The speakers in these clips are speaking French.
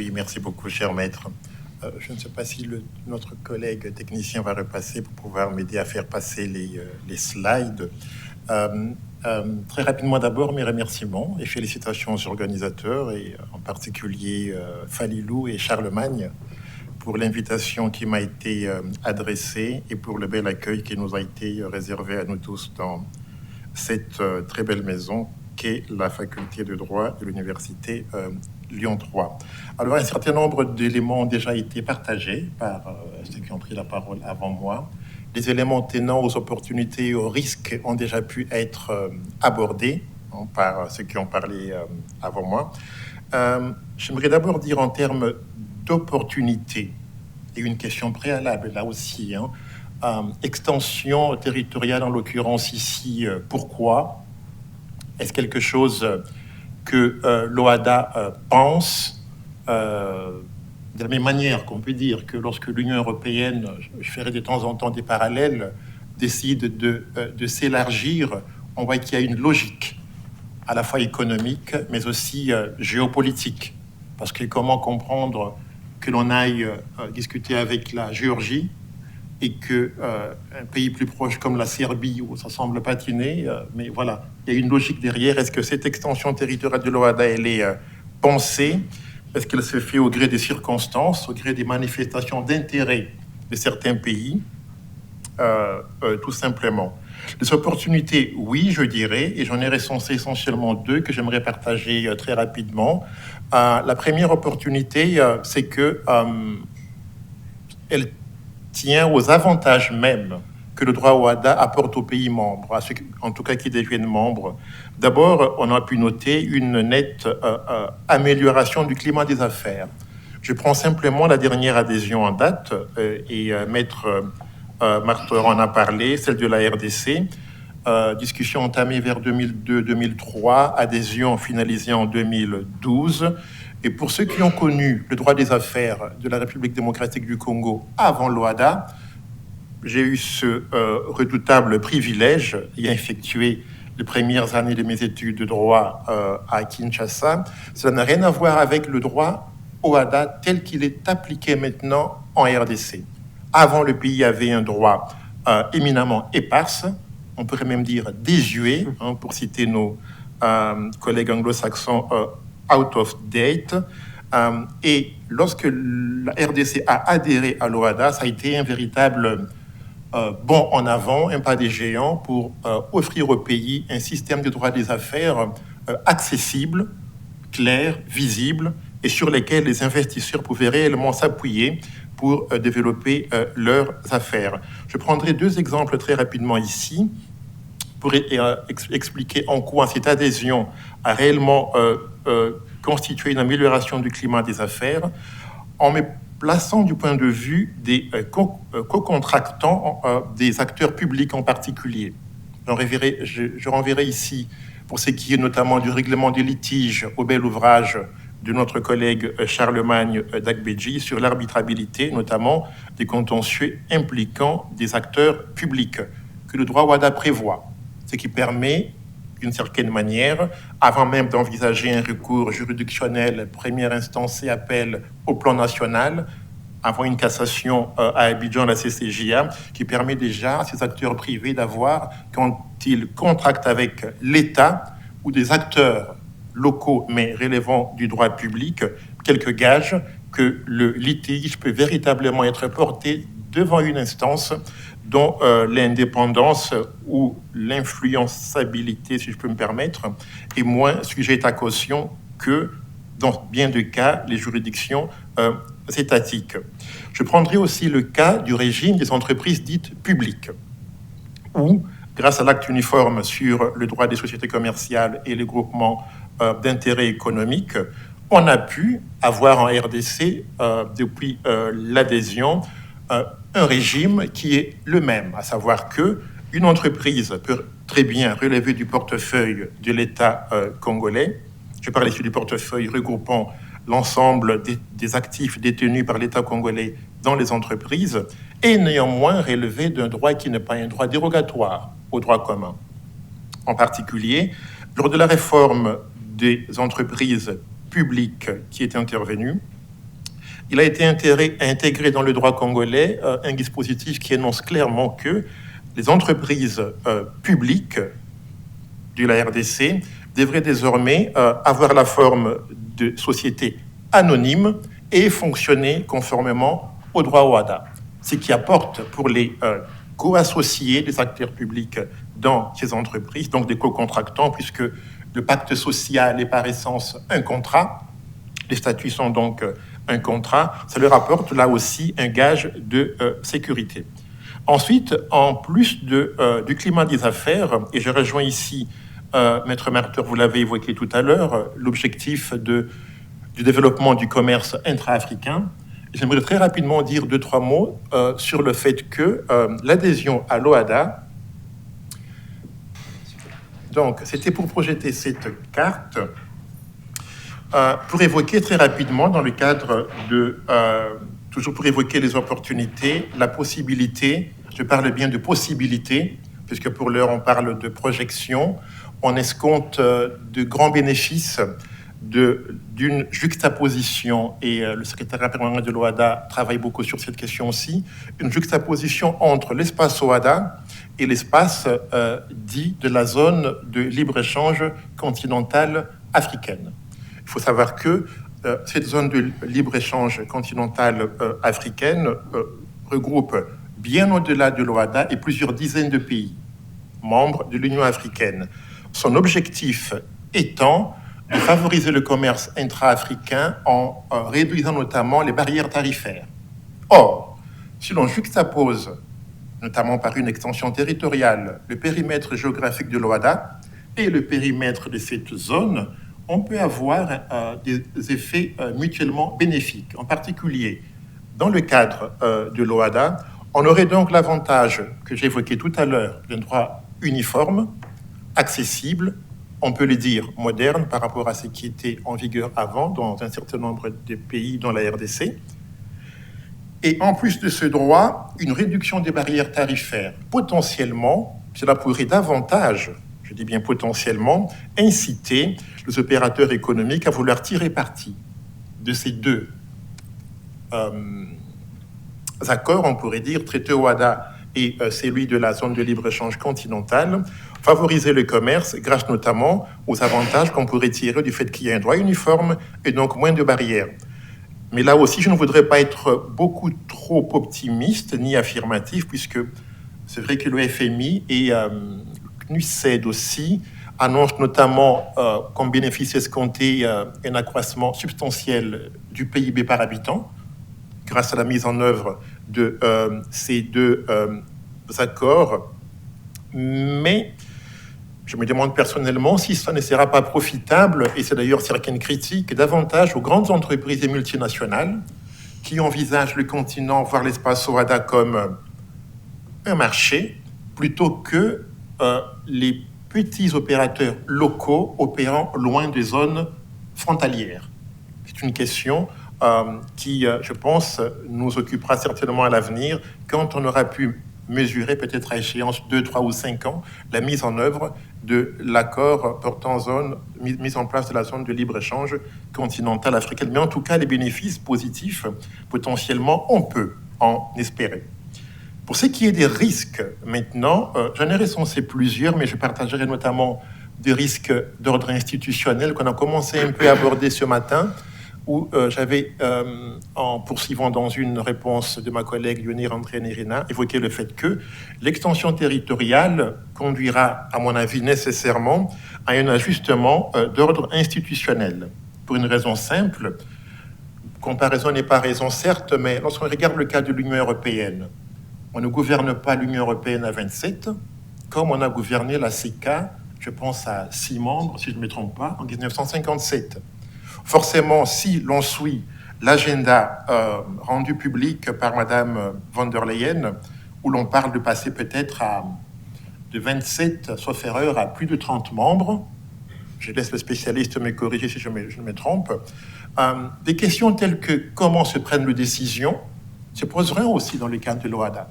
Oui, merci beaucoup, cher maître. Je ne sais pas si notre collègue technicien va repasser pour pouvoir m'aider à faire passer les slides. Très rapidement d'abord, mes remerciements et félicitations aux organisateurs et en particulier Falilou et Charlemagne pour l'invitation qui m'a été adressée et pour le bel accueil qui nous a été réservé à nous tous dans cette très belle maison qu'est la faculté de droit de l'université Lyon 3. Alors, un certain nombre d'éléments ont déjà été partagés par ceux qui ont pris la parole avant moi. Les éléments tenant aux opportunités et aux risques ont déjà pu être abordés par ceux qui ont parlé avant moi. J'aimerais d'abord dire en termes d'opportunités, et une question préalable là aussi, extension territoriale en l'occurrence ici, pourquoi? Est-ce quelque chose que l'OHADA pense de la même manière qu'on peut dire que lorsque l'Union européenne, je ferai de temps en temps des parallèles, décide de s'élargir, on voit qu'il y a une logique à la fois économique mais aussi géopolitique. Parce que comment comprendre que l'on aille discuter avec la Géorgie et qu'un pays plus proche comme la Serbie, où ça semble patiner, mais voilà, il y a une logique derrière. Est-ce que cette extension territoriale de l'OHADA, elle est pensée? Est-ce qu'elle se fait au gré des circonstances, au gré des manifestations d'intérêt de certains pays? Tout simplement. Les opportunités, oui, je dirais, et j'en ai recensé essentiellement deux que j'aimerais partager très rapidement. La première opportunité, c'est que elle tient aux avantages même que le droit OHADA apporte aux pays membres, à ceux, en tout cas qui deviennent membres. D'abord, on a pu noter une nette amélioration du climat des affaires. Je prends simplement la dernière adhésion en date, et Maître Martor en a parlé, celle de la RDC. Discussion entamée vers 2002-2003, adhésion finalisée en 2012. Et pour ceux qui ont connu le droit des affaires de la République démocratique du Congo avant l'OHADA, j'ai eu ce redoutable privilège d'y effectuer les premières années de mes études de droit à Kinshasa. Cela n'a rien à voir avec le droit OHADA tel qu'il est appliqué maintenant en RDC. Avant, le pays avait un droit éminemment éparse, on pourrait même dire désuet, pour citer nos collègues anglo-saxons, out of date. Et lorsque la RDC a adhéré à l'OHADA, ça a été un véritable bond en avant, un pas des géants pour offrir au pays un système de droit des affaires accessible, clair, visible, et sur lesquels les investisseurs pouvaient réellement s'appuyer pour développer leurs affaires. Je prendrai deux exemples très rapidement ici pour expliquer en quoi cette adhésion a réellement constitué une amélioration du climat des affaires, en me plaçant du point de vue des co-contractants, des acteurs publics en particulier. Je renverrai ici, pour ce qui est notamment du règlement des litiges, au bel ouvrage de notre collègue Charlemagne Dagbeji sur l'arbitrabilité, notamment des contentieux impliquant des acteurs publics que le droit OHADA prévoit, ce qui permet, d'une certaine manière, avant même d'envisager un recours juridictionnel, première instance et appel au plan national, avant une cassation à Abidjan, la CCJA, qui permet déjà à ces acteurs privés d'avoir, quand ils contractent avec l'État ou des acteurs locaux mais relevant du droit public, quelques gages que le litige peut véritablement être porté devant une instance dont l'indépendance ou l'influençabilité, si je peux me permettre, est moins sujette à caution que, dans bien de cas, les juridictions étatiques. Je prendrai aussi le cas du régime des entreprises dites publiques, où, grâce à l'acte uniforme sur le droit des sociétés commerciales et les groupements d'intérêt économique, on a pu avoir en RDC, depuis l'adhésion, un régime qui est le même, à savoir qu'une entreprise peut très bien relever du portefeuille de l'État congolais. Je parle ici du portefeuille regroupant l'ensemble des actifs détenus par l'État congolais dans les entreprises, et néanmoins relever d'un droit qui n'est pas un droit dérogatoire au droit commun. En particulier, lors de la réforme des entreprises publiques qui est intervenue, il a été intégré dans le droit congolais un dispositif qui énonce clairement que les entreprises publiques de la RDC devraient désormais avoir la forme de société anonyme et fonctionner conformément au droit OHADA, ce qui apporte pour les co-associés des acteurs publics dans ces entreprises, donc des co-contractants, puisque le pacte social est par essence un contrat, les statuts sont donc un contrat, ça leur apporte là aussi un gage de sécurité. Ensuite, en plus du climat des affaires, et je rejoins ici Maître Marteur, vous l'avez évoqué tout à l'heure, l'objectif du développement du commerce intra-africain. J'aimerais très rapidement dire 2-3 mots sur le fait que l'adhésion à l'OHADA, donc c'était pour projeter cette carte, pour évoquer très rapidement dans le cadre toujours pour évoquer les opportunités, la possibilité, je parle bien de possibilité, puisque pour l'heure on parle de projection, on escompte de grands bénéfices d'une juxtaposition, et le secrétariat permanent de l'OHADA travaille beaucoup sur cette question aussi, une juxtaposition entre l'espace OHADA et l'espace dit de la zone de libre-échange continentale africaine. Il faut savoir que cette zone de libre-échange continentale africaine regroupe bien au-delà de l'OHADA et plusieurs dizaines de pays membres de l'Union africaine. Son objectif étant de favoriser le commerce intra-africain en réduisant notamment les barrières tarifaires. Or, si l'on juxtapose, notamment par une extension territoriale, le périmètre géographique de l'OHADA et le périmètre de cette zone, on peut avoir des effets mutuellement bénéfiques. En particulier, dans le cadre de l'OHADA, on aurait donc l'avantage que j'évoquais tout à l'heure d'un droit uniforme, accessible, on peut le dire moderne par rapport à ce qui était en vigueur avant dans un certain nombre de pays dans la RDC. Et en plus de ce droit, une réduction des barrières tarifaires. Potentiellement, cela pourrait davantage, je dis bien potentiellement, inciter les opérateurs économiques à vouloir tirer parti de ces deux accords, on pourrait dire, traité OHADA et celui de la zone de libre-échange continentale, favoriser le commerce grâce notamment aux avantages qu'on pourrait tirer du fait qu'il y a un droit uniforme et donc moins de barrières. Mais là aussi, je ne voudrais pas être beaucoup trop optimiste ni affirmatif, puisque c'est vrai que le FMI et CNUSED aussi annoncent notamment comme bénéfice escompté un accroissement substantiel du PIB par habitant grâce à la mise en œuvre de ces deux accords. Mais je me demande personnellement si ça ne sera pas profitable, et c'est d'ailleurs certaines critiques, davantage aux grandes entreprises et multinationales qui envisagent le continent, voire l'espace OHADA comme un marché, plutôt que les petits opérateurs locaux opérant loin des zones frontalières. C'est une question qui, je pense, nous occupera certainement à l'avenir quand on aura pu mesurer, peut-être à échéance 2, 3 ou 5 ans, la mise en œuvre de l'accord portant mise en place de la zone de libre-échange continentale africaine. Mais en tout cas, les bénéfices positifs, potentiellement, on peut en espérer. Pour ce qui est des risques, maintenant, j'en ai recensé plusieurs, mais je partagerai notamment des risques d'ordre institutionnel qu'on a commencé un peu à aborder ce matin, où j'avais, en poursuivant dans une réponse de ma collègue Yonir André Nerina, évoqué le fait que l'extension territoriale conduira, à mon avis, nécessairement à un ajustement d'ordre institutionnel. Pour une raison simple, comparaison n'est pas raison, certes, mais lorsqu'on regarde le cas de l'Union européenne, on ne gouverne pas l'Union européenne à 27, comme on a gouverné la CECA, je pense à 6 membres, si je ne me trompe pas, en 1957. Forcément, si l'on suit l'agenda rendu public par Madame von der Leyen, où l'on parle de passer peut-être de 27, sauf erreur, à plus de 30 membres, je laisse le spécialiste me corriger si je me trompe, des questions telles que comment se prennent les décisions se poseront aussi dans le cadre de l'OHADA.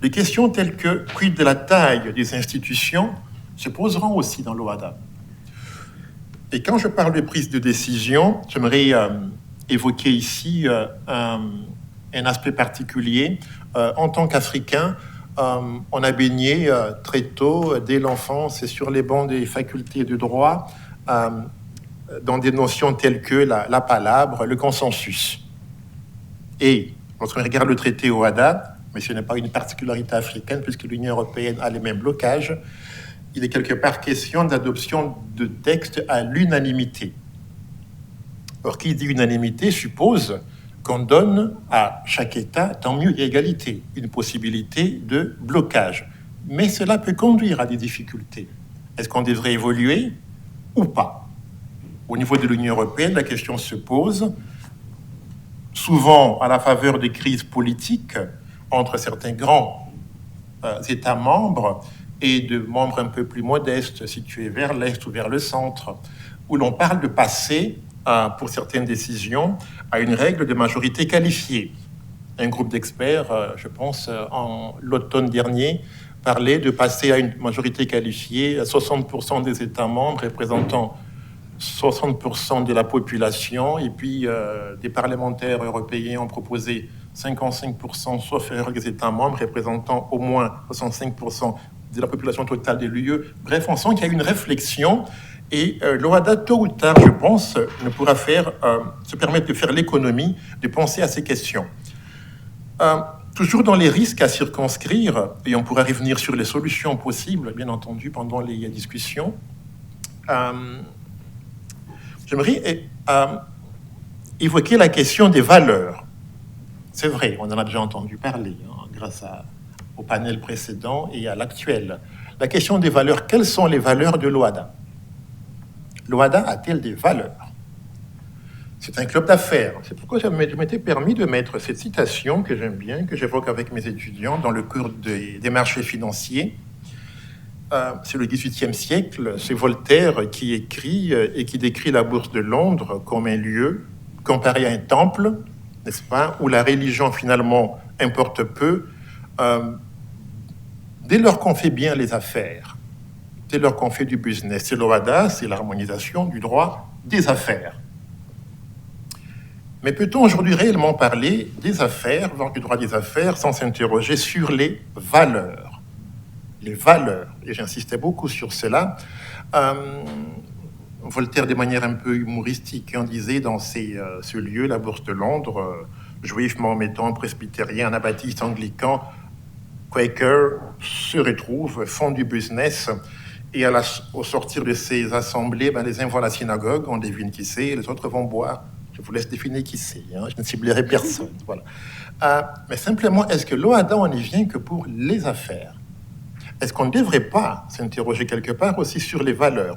Des questions telles que quid de la taille des institutions se poseront aussi dans l'OHADA. Et quand je parle de prise de décision, j'aimerais évoquer ici un aspect particulier. En tant qu'Africain, on a baigné très tôt, dès l'enfance et sur les bancs des facultés de droit, dans des notions telles que la palabre, le consensus. Et lorsqu'on regarde le traité OHADA, mais ce n'est pas une particularité africaine puisque l'Union européenne a les mêmes blocages, il est quelque part question d'adoption de textes à l'unanimité. Or, qui dit unanimité suppose qu'on donne à chaque État, tant mieux, égalité, une possibilité de blocage. Mais cela peut conduire à des difficultés. Est-ce qu'on devrait évoluer ou pas? Au niveau de l'Union européenne, la question se pose, souvent à la faveur des crises politiques entre certains grands États membres et de membres un peu plus modestes, situés vers l'Est ou vers le centre, où l'on parle de passer, pour certaines décisions, à une règle de majorité qualifiée. Un groupe d'experts, je pense, en l'automne dernier, parlait de passer à une majorité qualifiée, à 60% des États membres représentant 60% de la population, et puis des parlementaires européens ont proposé 55%, sauf erreur des États membres, représentant au moins 65% de la population totale de l'UE. Bref, on sent qu'il y a une réflexion, et l'OHADA, tôt ou tard, je pense, ne pourra se permettre de faire l'économie, de penser à ces questions. Toujours dans les risques à circonscrire, et on pourra revenir sur les solutions possibles, bien entendu, pendant les discussions, j'aimerais évoquer la question des valeurs. C'est vrai, on en a déjà entendu parler, grâce au panel précédent et à l'actuel. La question des valeurs, quelles sont les valeurs de l'OHADA? L'OHADA a-t-elle des valeurs? C'est un club d'affaires. C'est pourquoi je m'étais permis de mettre cette citation que j'aime bien, que j'évoque avec mes étudiants dans le cours des marchés financiers. C'est le XVIIIe siècle, c'est Voltaire qui écrit et qui décrit la Bourse de Londres comme un lieu comparé à un temple, n'est-ce pas, où la religion finalement importe peu, dès lors qu'on fait bien les affaires, dès lors qu'on fait du business. C'est l'OHADA, c'est l'harmonisation du droit des affaires. Mais peut-on aujourd'hui réellement parler des affaires, voire du droit des affaires, sans s'interroger sur les valeurs? Les valeurs, et j'insistais beaucoup sur cela. Voltaire, de manière un peu humoristique, en disait dans ce lieu, la Bourse de Londres, juifs, mahométans, presbytériens, anabaptistes, anglicans, Quakers se retrouvent, font du business, et au sortir de ces assemblées, les uns vont à la synagogue, on devine qui c'est, et les autres vont boire. Je vous laisse définir qui c'est, je ne ciblerai personne. Voilà. Mais simplement, est-ce que l'OHADA, on n'y vient que pour les affaires? Est-ce qu'on ne devrait pas s'interroger quelque part aussi sur les valeurs?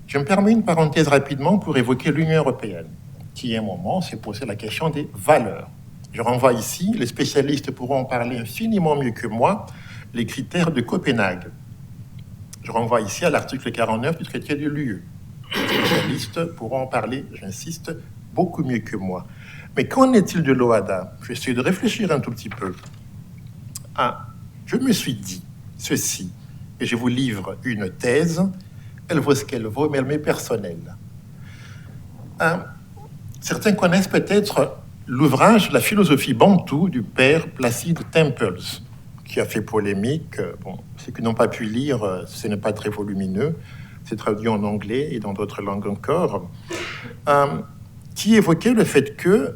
Je me permets une parenthèse rapidement pour évoquer l'Union européenne, qui à un moment s'est posé la question des valeurs. Je renvoie ici, les spécialistes pourront en parler infiniment mieux que moi, les critères de Copenhague. Je renvoie ici à l'article 49 du traité de l'UE. Les spécialistes pourront en parler, j'insiste, beaucoup mieux que moi. Mais qu'en est-il de l'OHADA? Je vais essayer de réfléchir un tout petit peu. Je me suis dit ceci, et je vous livre une thèse, elle vaut ce qu'elle vaut, mais elle m'est personnelle. Certains connaissent peut-être l'ouvrage La philosophie bantoue du père Placide Temples, qui a fait polémique. Bon, ceux qui n'ont pas pu lire, ce n'est pas très volumineux, c'est traduit en anglais et dans d'autres langues encore, qui évoquait le fait que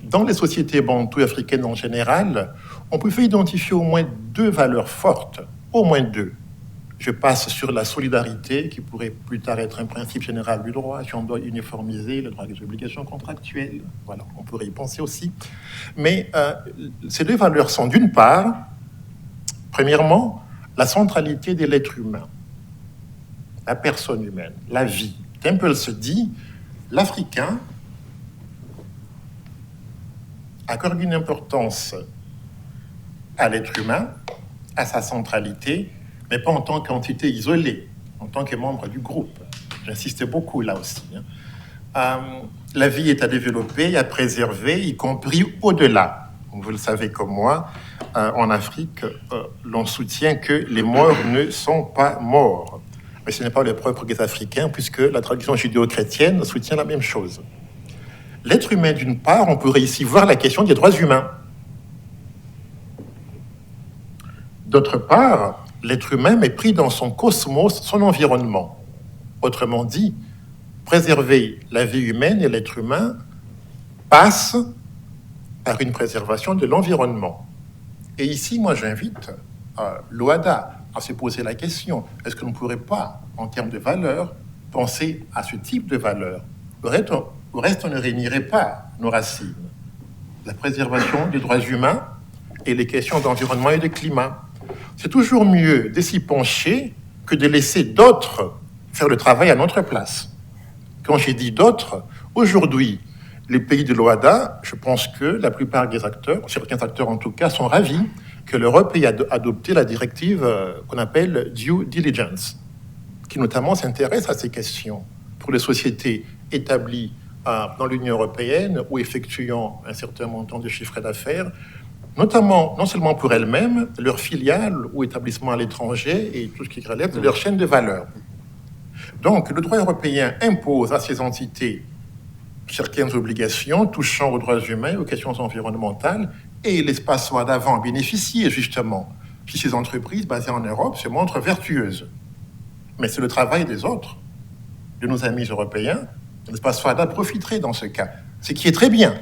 dans les sociétés bantoues africaines en général, on pouvait identifier au moins deux valeurs fortes, au moins deux. Je passe sur la solidarité, qui pourrait plus tard être un principe général du droit, si on doit uniformiser le droit des obligations contractuelles. Voilà, on pourrait y penser aussi. Mais ces deux valeurs sont, d'une part, premièrement, la centralité de l'être humain, la personne humaine, la vie. Temple se dit, l'Africain accorde une importance à l'être humain, à sa centralité, mais pas en tant qu'entité isolée, en tant que membre du groupe. J'insiste beaucoup là aussi. La vie est à développer, à préserver, y compris au-delà. Vous le savez comme moi, en Afrique, l'on soutient que les morts ne sont pas morts. Mais ce n'est pas le propre des Africains, puisque la tradition judéo-chrétienne soutient la même chose. l'être humain, d'une part, on pourrait ici voir la question des droits humains. D'autre part, l'être humain est pris dans son cosmos, son environnement. Autrement dit, préserver la vie humaine et l'être humain passe par une préservation de l'environnement. Et ici, moi, j'invite l'OHADA à se poser la question, est-ce qu'on ne pourrait pas, en termes de valeurs, penser à ce type de valeurs? Au reste, on ne réunirait pas nos racines. La préservation des droits humains et les questions d'environnement et de climat. C'est toujours mieux de s'y pencher que de laisser d'autres faire le travail à notre place. Quand j'ai dit d'autres, aujourd'hui, les pays de l'OHADA, je pense que la plupart des acteurs, certains acteurs en tout cas, sont ravis que l'Europe ait adopté la directive qu'on appelle Due Diligence, qui notamment s'intéresse à ces questions pour les sociétés établies dans l'Union européenne ou effectuant un certain montant de chiffre d'affaires, notamment, non seulement pour elles-mêmes, leurs filiales ou établissements à l'étranger et tout ce qui relève de leur chaîne de valeur. Donc, le droit européen impose à ces entités certaines obligations touchant aux droits humains et aux questions environnementales, et l'espace OHADA va en bénéficier, justement, si ces entreprises basées en Europe se montrent vertueuses. Mais c'est le travail des autres, de nos amis européens. L'espace OHADA profiterait dans ce cas, ce qui est très bien.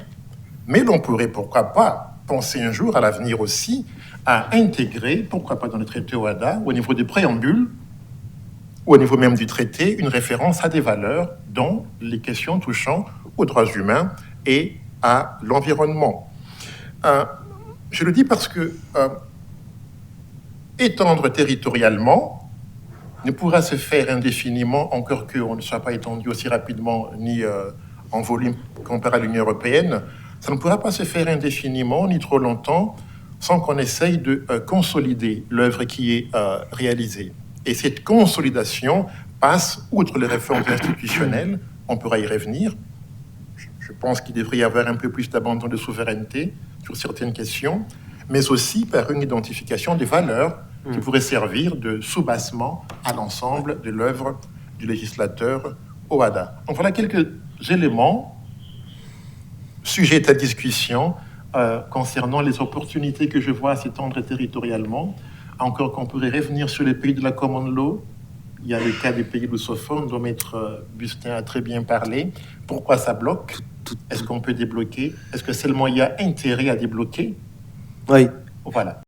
Mais l'on pourrait, pourquoi pas, penser un jour à l'avenir aussi à intégrer, pourquoi pas dans le traité OHADA, au niveau du préambule, ou au niveau même du traité, une référence à des valeurs, dont les questions touchant aux droits humains et à l'environnement. Je le dis parce que étendre territorialement ne pourra se faire indéfiniment, encore qu'on ne soit pas étendu aussi rapidement ni en volume comparé à l'Union européenne, ça ne pourra pas se faire indéfiniment ni trop longtemps sans qu'on essaye de consolider l'œuvre qui est réalisée. Et cette consolidation passe, outre les réformes institutionnelles, on pourra y revenir. Je pense qu'il devrait y avoir un peu plus d'abandon de souveraineté sur certaines questions, mais aussi par une identification des valeurs qui pourraient servir de soubassement à l'ensemble de l'œuvre du législateur OHADA. Donc voilà quelques éléments sujets à discussion concernant les opportunités que je vois à s'étendre territorialement. Encore qu'on pourrait revenir sur les pays de la common law. Il y a le cas des pays lusophones dont Maître Bustin a très bien parlé. Pourquoi ça bloque? Est-ce qu'on peut débloquer? Est-ce que seulement il y a intérêt à débloquer? Oui. Voilà.